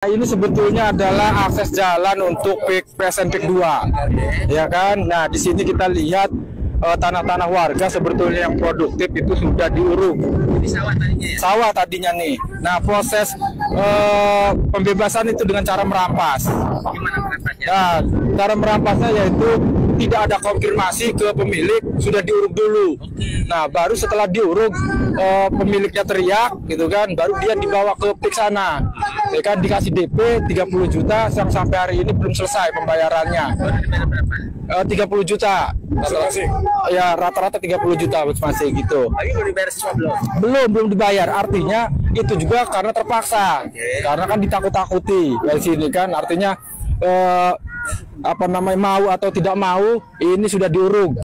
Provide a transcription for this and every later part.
Ini sebetulnya adalah akses jalan untuk PSN PIK 2, ya kan? Nah, di sini kita lihat tanah-tanah warga sebetulnya yang produktif itu sudah diuruk. Di sawah tadinya ya? Sawah tadinya nih. Nah, proses pembebasan itu dengan cara merampas. Gimana merampasnya? Nah, cara merampasnya yaitu tidak ada konfirmasi ke pemilik, sudah diuruk dulu. Nah, baru setelah diuruk pemiliknya teriak gitu kan, baru dia dibawa ke PIK sana. Ya kan, dikasih DP 30 juta yang sampai hari ini belum selesai pembayarannya. Baru dibayar berapa? 30 juta. Ya, rata-rata 30 juta masih gitu. Lagi belum dibayar semua belum? Belum dibayar. Artinya itu juga karena terpaksa. Karena kan ditakut-takuti dari sini kan, artinya mau atau tidak mau ini sudah diuruk.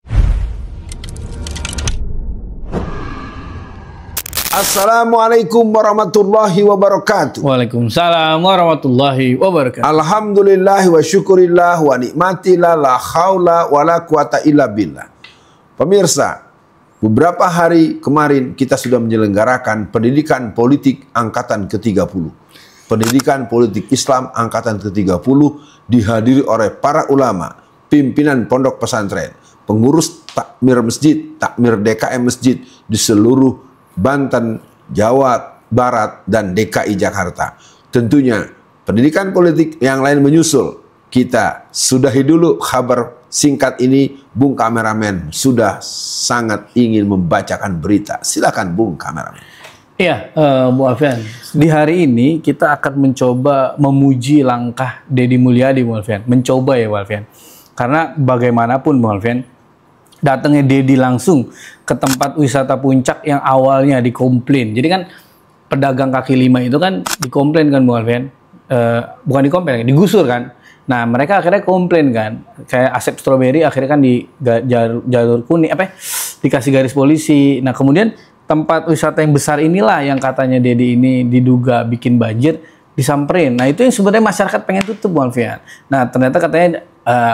Assalamualaikum warahmatullahi wabarakatuh. Waalaikumsalam warahmatullahi wabarakatuh. Alhamdulillahi wa syukurillah wa nikmatillah la haula wa la quwata illa billah. Pemirsa, beberapa hari kemarin kita sudah menyelenggarakan pendidikan politik angkatan ke-30. Pendidikan politik Islam angkatan ke-30 dihadiri oleh para ulama, pimpinan pondok pesantren, pengurus takmir masjid, takmir DKM masjid di seluruh Banten, Jawa Barat, dan DKI Jakarta. Tentunya pendidikan politik yang lain menyusul. Kita sudahi dulu kabar singkat ini. Bung kameramen sudah sangat ingin membacakan berita. Silakan Bung kameramen. Iya, Bu Alfian. Di hari ini kita akan mencoba memuji langkah Deddy Mulyadi, Bu Alfian. Mencoba ya, Bu Alfian. Karena bagaimanapun, Bu Alfian, datangnya Deddy langsung ke tempat wisata puncak yang awalnya dikomplain. Jadi kan pedagang kaki lima itu kan dikomplain kan, Bu Alfian. Bukan dikomplain, digusur kan. Nah, mereka akhirnya komplain kan. Kayak Asep Strawberry akhirnya kan di jalur kuning, dikasih garis polisi. Nah, kemudian tempat wisata yang besar inilah yang katanya Deddy ini diduga bikin banjir, disamperin. Nah, itu yang sebenarnya masyarakat pengen tutup, Bu Alfian. Nah, ternyata katanya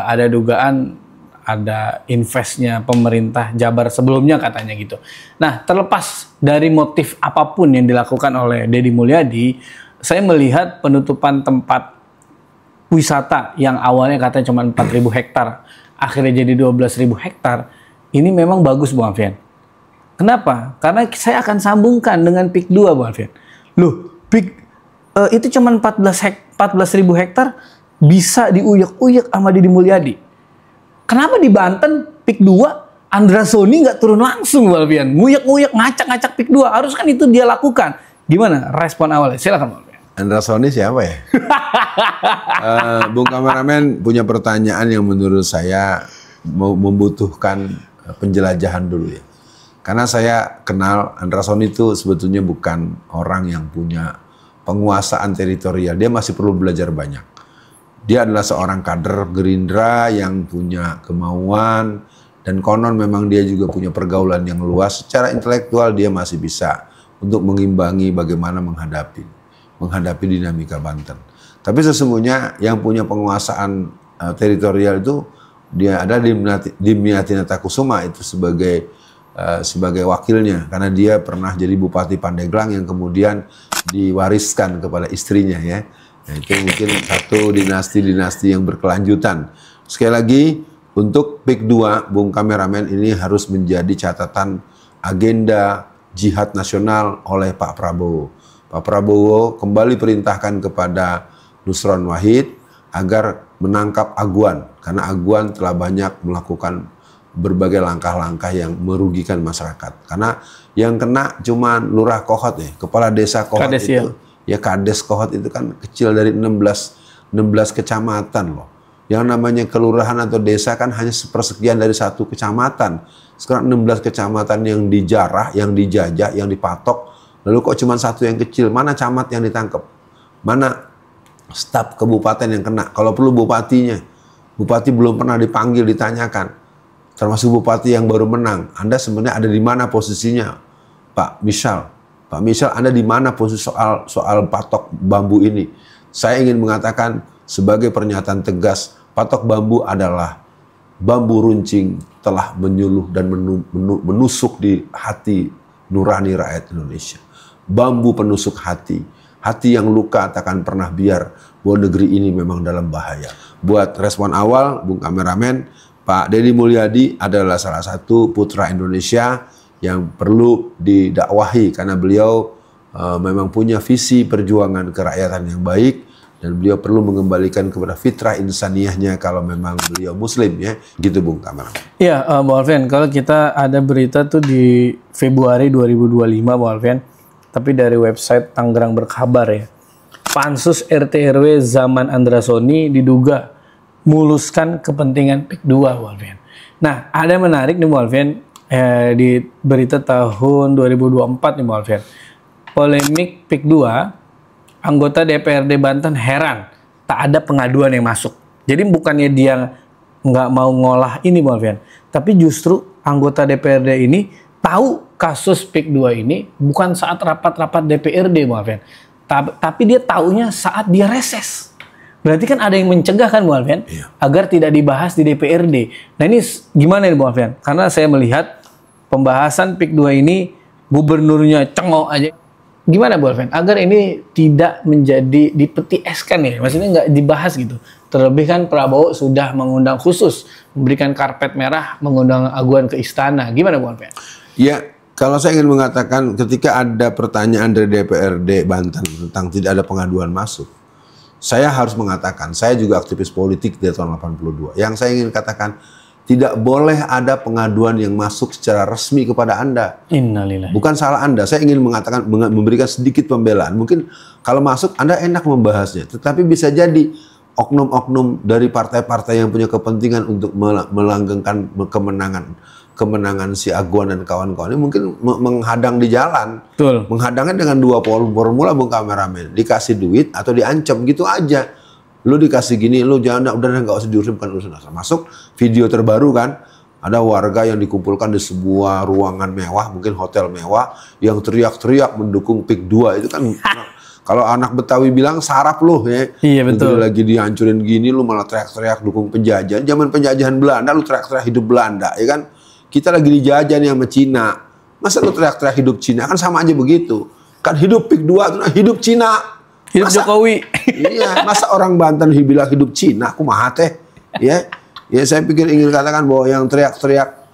ada dugaan ada investnya pemerintah Jabar sebelumnya katanya gitu. Nah, terlepas dari motif apapun yang dilakukan oleh Deddy Mulyadi, saya melihat penutupan tempat wisata yang awalnya katanya cuma 4.000 hektar, akhirnya jadi 12.000 hektar, ini memang bagus, Bu Alfian. Kenapa? Karena saya akan sambungkan dengan PIK 2, Bu Alfian. Loh, PIK itu cuma 14.000 hektar bisa diuyak-uyak sama Deddy Mulyadi. Kenapa di Banten PIK 2 Andra Soni nggak turun langsung, Bu Alfian? Nguyak-nguyak, ngacak-ngacak PIK 2. Harus kan itu dia lakukan. Gimana respon awalnya? Silakan, Bu Alfian. Andra Soni siapa ya? Bung kameramen punya pertanyaan yang menurut saya membutuhkan penjelajahan dulu ya. Karena saya kenal Andra Soni itu sebetulnya bukan orang yang punya penguasaan teritorial. Dia masih perlu belajar banyak. Dia adalah seorang kader Gerindra yang punya kemauan dan konon memang dia juga punya pergaulan yang luas. Secara intelektual dia masih bisa untuk mengimbangi bagaimana menghadapi dinamika Banten. Tapi sesungguhnya yang punya penguasaan teritorial itu dia ada di Dimyati Natakusuma itu sebagai wakilnya, karena dia pernah jadi Bupati Pandeglang yang kemudian diwariskan kepada istrinya ya. Nah, itu mungkin satu dinasti-dinasti yang berkelanjutan. Sekali lagi, untuk PIK 2, Bung kameramen, ini harus menjadi catatan agenda jihad nasional oleh Pak Prabowo. Pak Prabowo kembali perintahkan kepada Nusron Wahid agar menangkap Aguan, karena Aguan telah banyak melakukan berbagai langkah-langkah yang merugikan masyarakat. Karena yang kena cuma Lurah Kohot ya, kepala desa Kohot Kades, itu. Ya Kades Kohot itu kan kecil dari 16 kecamatan loh. Yang namanya kelurahan atau desa kan hanya sepersekian dari satu kecamatan. Sekarang 16 kecamatan yang dijarah, yang dijajah, yang dipatok. Lalu kok cuma satu yang kecil? Mana camat yang ditangkap? Mana staf kabupaten yang kena? Kalau perlu bupatinya. Bupati belum pernah dipanggil, ditanyakan. Termasuk bupati yang baru menang. Anda sebenarnya ada di mana posisinya, Pak Misal? Pak Misal, Anda di mana posisi soal patok bambu ini? Saya ingin mengatakan sebagai pernyataan tegas, patok bambu adalah bambu runcing telah menyuluh dan menusuk di hati nurani rakyat Indonesia. Bambu penusuk hati. hati yang luka takkan pernah biar bahwa negeri ini memang dalam bahaya. Buat respon awal, Bung Kameramen, Pak Deddy Mulyadi adalah salah satu putra Indonesia yang perlu didakwahi karena beliau memang punya visi perjuangan kerakyatan yang baik dan beliau perlu mengembalikan kepada fitrah insaniyahnya kalau memang beliau Muslim ya, gitu Bung Kameramen. Iya, Bung Alfian, kalau kita ada berita tuh di Februari 2025, Bung Alfian, tapi dari website Tangerang Berkabar ya. Pansus RT/RW zaman Andrasoni diduga muluskan kepentingan PIK 2, Bung Alfian. Nah, ada yang menarik nih Bung Alfian, di berita tahun 2024 nih Bung Alfian. Polemik PIK 2, anggota DPRD Banten heran tak ada pengaduan yang masuk. Jadi bukannya dia nggak mau ngolah ini Bung Alfian, tapi justru anggota DPRD ini tahu kasus PIK 2 ini bukan saat rapat-rapat DPRD Bung Alfian, tapi dia taunya saat dia reses. Berarti kan ada yang mencegah kan Bung Alfian, agar tidak dibahas di DPRD. Nah ini gimana nih Bung Alfian? Karena saya melihat pembahasan PIK 2 ini gubernurnya cengok aja. Gimana Bung Alfian? Agar ini tidak menjadi dipeti eskan ya, maksudnya nggak dibahas gitu. Terlebih kan Prabowo sudah mengundang khusus, memberikan karpet merah, mengundang aguan ke istana. Gimana Bung Alfian? Ya, kalau saya ingin mengatakan ketika ada pertanyaan dari DPRD Banten tentang tidak ada pengaduan masuk, saya harus mengatakan, saya juga aktivis politik dari tahun 82. Yang saya ingin katakan, tidak boleh ada pengaduan yang masuk secara resmi kepada Anda. Innalillahi. Bukan salah Anda, saya ingin mengatakan, memberikan sedikit pembelaan. Mungkin kalau masuk Anda enak membahasnya, tetapi bisa jadi oknum-oknum dari partai-partai yang punya kepentingan untuk melanggengkan kemenangan si Aguan dan kawan-kawan ini mungkin menghadang di jalan. Betul. Menghadangnya dengan dua formula Bung Kameramen. Dikasih duit atau diancam gitu aja. Lu dikasih gini, lu jangan udah nggak usah diurusin, bukan urusan asal. Masuk video terbaru kan, ada warga yang dikumpulkan di sebuah ruangan mewah, mungkin hotel mewah, yang teriak-teriak mendukung PIK 2 itu kan. Kalau anak Betawi bilang sarap lu ya. Iya betul. Lagi dihancurin gini, lu malah teriak-teriak dukung penjajahan. Zaman penjajahan Belanda, lu teriak-teriak hidup Belanda, ya kan? Kita lagi dijajah nih sama Cina. Masa lu teriak-teriak hidup Cina? Kan sama aja begitu. Kan hidup PIK 2, hidup Cina. Hidup Jokowi. Iya, masa orang Banten bilang hidup Cina, aku mah teh. Ya, saya pikir ingin katakan bahwa yang teriak-teriak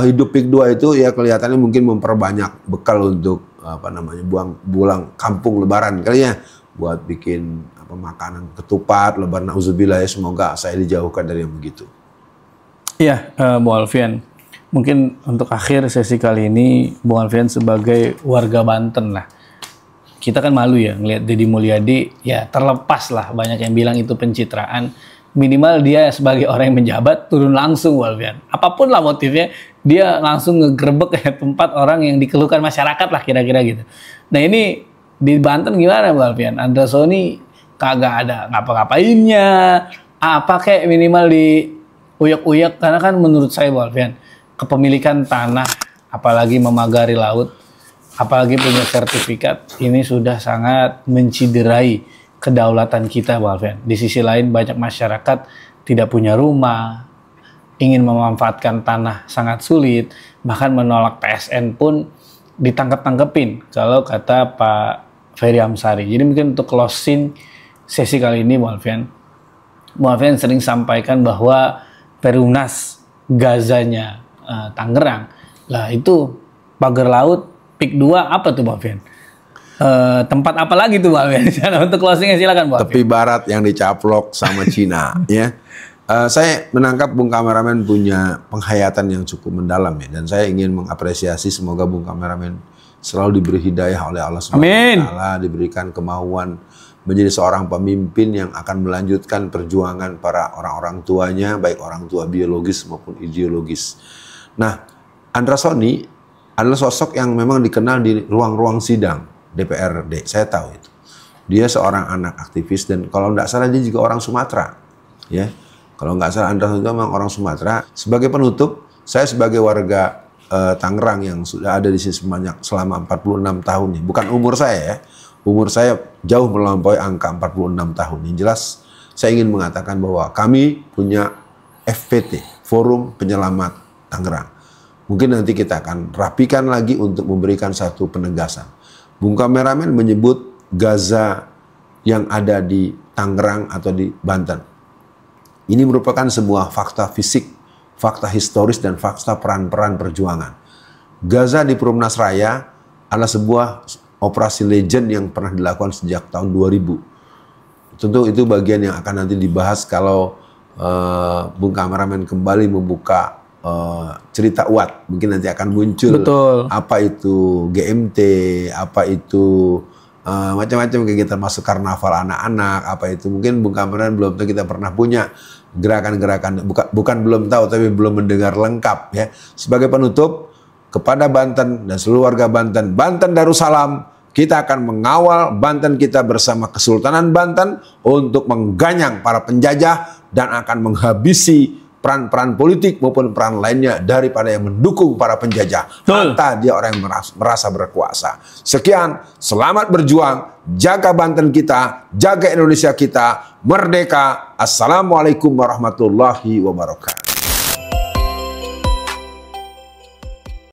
hidup PIK 2 itu ya kelihatannya mungkin memperbanyak bekal untuk pulang kampung lebaran kali ya, buat bikin makanan ketupat lebaran, nauzubillah ya, semoga saya dijauhkan dari yang begitu. Iya, Bung Alfian. Mungkin untuk akhir sesi kali ini, Bung Alfian sebagai warga Banten lah, kita kan malu ya ngelihat Deddy Mulyadi, ya terlepas lah banyak yang bilang itu pencitraan, minimal dia sebagai orang yang menjabat turun langsung Bung Alfian. Apapun lah motifnya, dia langsung ngegerebek ya tempat orang yang dikeluhkan masyarakat lah kira-kira gitu. Nah ini di Banten gimana Bung Alfian? Andrasoni kagak ada ngapa-ngapainnya, apa kayak minimal di uyak-uyak, karena kan menurut saya Bung Alfian, kepemilikan tanah, apalagi memagari laut, apalagi punya sertifikat, ini sudah sangat menciderai kedaulatan kita Bung Alfian. Di sisi lain banyak masyarakat tidak punya rumah, ingin memanfaatkan tanah sangat sulit, bahkan menolak PSN pun ditangkep-tangkepin kalau kata Pak Ferry Amsari. Jadi mungkin untuk closing sesi kali ini Bung Alfian sering sampaikan bahwa Perumnas Gazanya Tangerang lah itu pagar laut PIK 2 apa tuh Bung Alfian? Tempat apa lagi tuh Bung Alfian? Untuk closingnya silakan Bung Alfian. Tepi barat yang dicaplok sama Cina ya. Saya menangkap Bung Kameramen punya penghayatan yang cukup mendalam ya, dan saya ingin mengapresiasi, semoga Bung Kameramen selalu diberi hidayah oleh Allah SWT, diberikan kemauan menjadi seorang pemimpin yang akan melanjutkan perjuangan para orang-orang tuanya, baik orang tua biologis maupun ideologis. Nah, Andrasoni adalah sosok yang memang dikenal di ruang-ruang sidang DPRD, saya tahu itu. Dia seorang anak aktivis dan kalau tidak salah dia juga orang Sumatera, ya. Kalau nggak salah Andrasoni itu memang orang Sumatera. Sebagai penutup, saya sebagai warga Tangerang yang sudah ada di sini selama 46 tahun, bukan umur saya ya. Umur saya jauh melampaui angka 46 tahun. Yang jelas, saya ingin mengatakan bahwa kami punya FPT, Forum Penyelamat Tangerang. Mungkin nanti kita akan rapikan lagi untuk memberikan satu penegasan. Bung Kameramen menyebut Gaza yang ada di Tangerang atau di Banten. Ini merupakan sebuah fakta fisik, fakta historis, dan fakta peran-peran perjuangan. Gaza di Perumnas Raya adalah sebuah operasi legend yang pernah dilakukan sejak tahun 2000. Tentu itu bagian yang akan nanti dibahas kalau Bung Kameramen kembali membuka cerita UAT. Mungkin nanti akan muncul. Betul. Apa itu GMT, apa itu macam-macam kegiatan masuk karnaval anak-anak, apa itu mungkin Bung Kameramen belum tahu, kita pernah punya gerakan-gerakan, bukan belum tahu tapi belum mendengar lengkap ya. Sebagai penutup, kepada Banten dan seluruh warga Banten, Banten Darussalam, kita akan mengawal Banten kita bersama Kesultanan Banten untuk mengganyang para penjajah dan akan menghabisi peran-peran politik maupun peran lainnya daripada yang mendukung para penjajah. Hatta dia orang yang merasa berkuasa. Sekian, selamat berjuang, jaga Banten kita, jaga Indonesia kita, merdeka. Assalamualaikum warahmatullahi wabarakatuh.